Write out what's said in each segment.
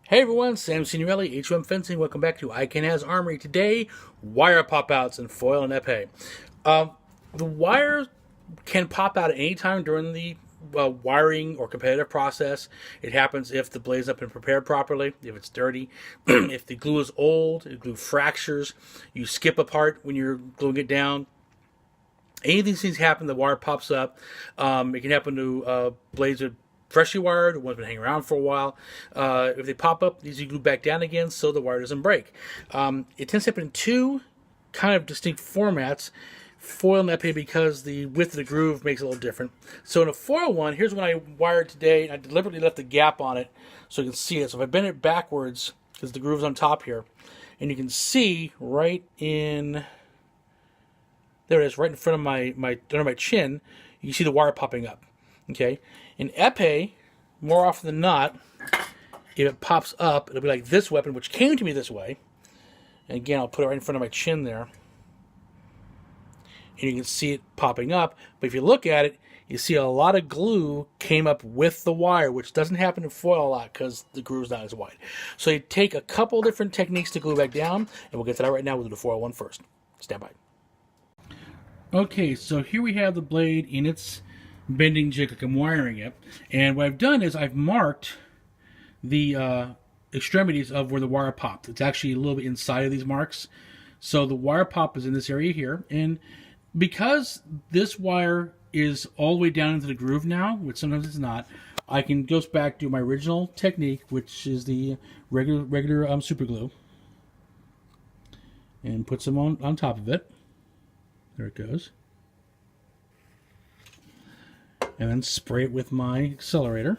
Hey everyone, Sam Signorelli, HM Fencing. Welcome back to Can Haz Armory. Today, wire pop-outs in foil and epee. The wire can pop out at any time during the wiring or competitive process. It happens if the blade's not been prepared properly, if it's dirty, if the glue is old, if the glue fractures, you skip a part when you're gluing it down. Any of these things happen, the wire pops up. It can happen to blades that freshly wired, one's been hanging around for a while. If they pop up, these you glue back down again so the wire doesn't break. It tends to happen in two kind of distinct formats, foil and epee, because the width of the groove makes it a little different. So in a foil one, here's what I wired today. I deliberately left a gap on it so you can see it. So if I bend it backwards, because the groove's on top here, and you can see right in, there it is, right in front of under my chin, you can see the wire popping up. Okay, in epee, more often than not, if it pops up, it'll be like this weapon, which came to me this way. And again, I'll put it right in front of my chin there. And you can see it popping up. But if you look at it, you see a lot of glue came up with the wire, which doesn't happen in foil a lot because the groove's not as wide. So you take a couple different techniques to glue back down, and we'll get to that right now. We'll do the foil one first. Stand by. Okay, so here we have the blade in its bending jig, like I'm wiring it, and what I've done is I've marked the extremities of where the wire popped. It's actually a little bit inside of these marks, so the wire pop is in this area here, and because this wire is all the way down into the groove now, which sometimes it's not, I can go back to my original technique, which is the regular super glue, and put some on top of it. There it goes. And then spray it with my accelerator.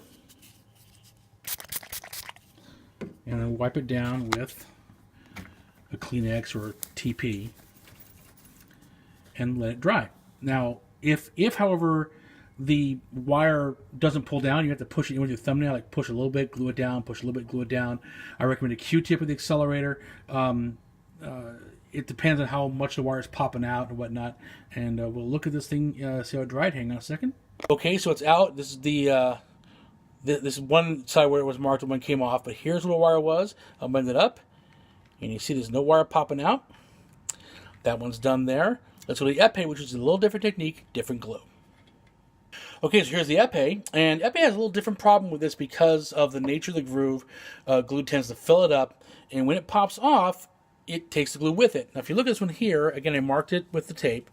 And then wipe it down with a Kleenex or TP. And let it dry. Now, if however, the wire doesn't pull down, you have to push it in with your thumbnail, like push a little bit, glue it down, push a little bit, glue it down. I recommend a Q-tip with the accelerator. It depends on how much the wire is popping out and whatnot. And we'll look at this thing, see how it dried. Hang on a second. Okay, so it's out. This is the this one side where it was marked and one came off. But here's where the wire was. I'll bend it up, and you see there's no wire popping out. That one's done there. Let's go to the epee, which is a little different technique, different glue. Okay, so here's the epee, and epee has a little different problem with this because of the nature of the groove. Glue tends to fill it up, and when it pops off, it takes the glue with it. Now, if you look at this one here, again, I marked it with the tape.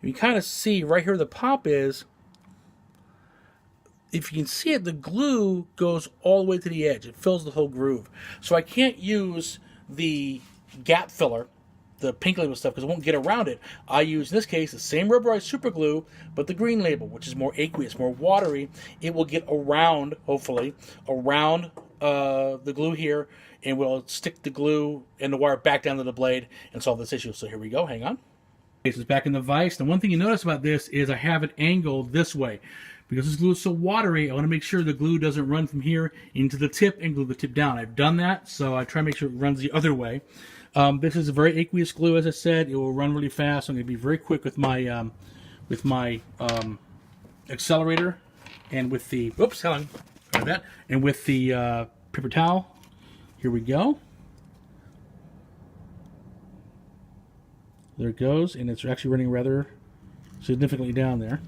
You can kind of see right here where the pop is. If you can see it, the glue goes all the way to the edge. It fills the whole groove. So I can't use the gap filler, the pink label stuff, because it won't get around it. I use, in this case, the same rubberized super glue, but the green label, which is more aqueous, more watery. It will get around, hopefully, around the glue here, and will stick the glue and the wire back down to the blade and solve this issue. So here we go. Hang on. This is back in the vise. The one thing you notice about this is I have it angled this way. Because this glue is so watery, I want to make sure the glue doesn't run from here into the tip and glue the tip down. I've done that, so I try to make sure it runs the other way. This is a very aqueous glue, as I said. It will run really fast. I'm going to be very quick with my accelerator and with the and with the paper towel. Here we go. There it goes, and it's actually running rather significantly down there.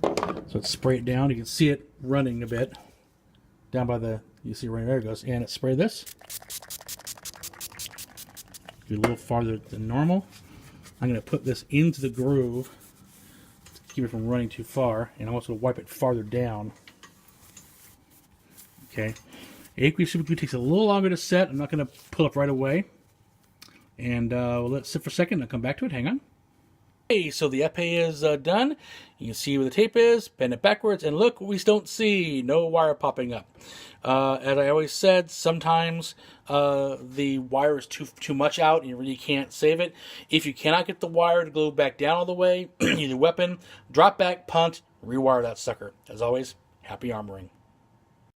So let's spray it down. You can see it running a bit down by the, you see right there it goes. And let's spray this. Get a little farther than normal. I'm going to put this into the groove to keep it from running too far. And I'm also going to wipe it farther down. Okay. Aqueous super glue takes a little longer to set. I'm not going to pull up right away. And we'll let it sit for a second and I'll come back to it. Hang on. Okay, so the epee is done. You can see where the tape is, bend it backwards, and look what we don't see. No wire popping up. As I always said, sometimes the wire is too much out and you really can't save it. If you cannot get the wire to glue back down all the way, either weapon, drop back, punt, rewire that sucker. As always, happy armoring.